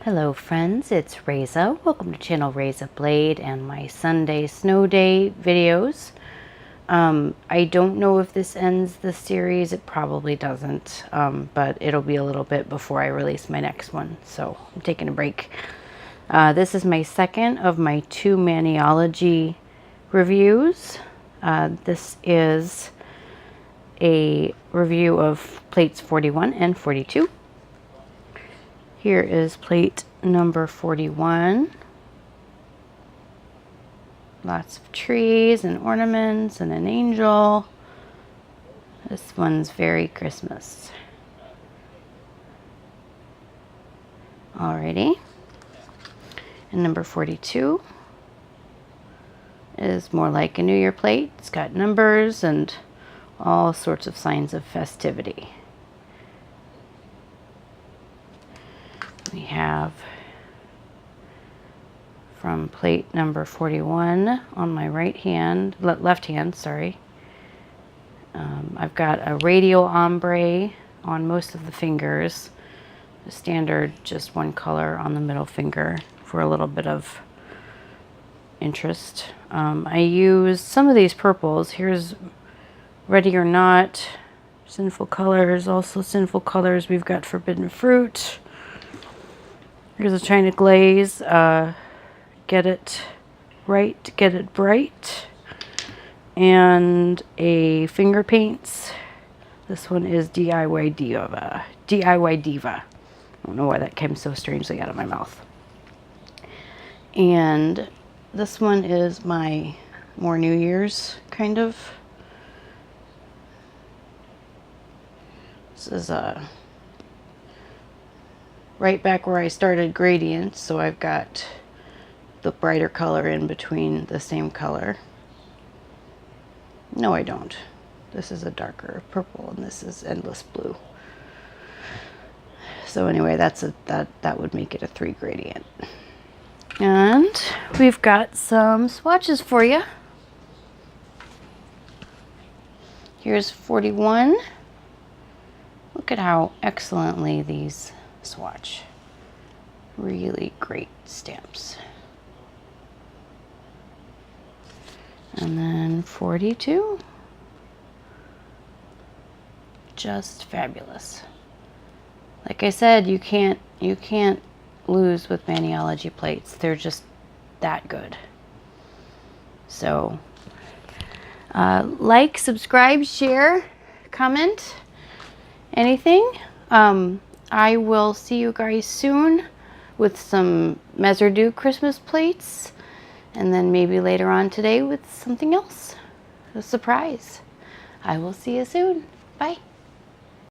Hello friends, it's Reza. Welcome to channel Reza Blade and my Sunday snow day videos. I don't know if this ends the series. It probably doesn't, but it'll be a little bit before I release my next one, so I'm taking a break. This is my second of my 2 Maniology reviews. This is a review of plates 41 and 42. Here is plate number 41. Lots of trees and ornaments and an angel. This one's very Christmas. Alrighty. And number 42 is more like a New Year plate. It's got numbers and all sorts of signs of festivity. We have from plate number 41 on my left hand, sorry. I've got a radial ombre on most of the fingers. The standard, just one color on the middle finger for a little bit of interest. I use some of these purples. Here's Ready or Not, Sinful Colors, also Sinful Colors. We've got Forbidden Fruit. Here's a China Glaze, Get It Right, Get It Bright, and a Finger Paints. This one is DIY Diva. I don't know why that came so strangely out of my mouth. And this one is my more New Year's kind of. This is a right back where I started gradients, so I've got the brighter color in between the same color. No, I don't. This is a darker purple and this is endless blue. So anyway, that would make it a 3 gradient. And we've got some swatches for you. Here's 41. Look at how excellently these swatch. Really great stamps. And then 42. Just fabulous. Like I said, you can't lose with Maniology plates. They're just that good. So like, subscribe, share, comment, anything. I will see you guys soon with some Mazzardu Christmas plates, and then maybe later on today with something else, a surprise. I will see you soon. Bye.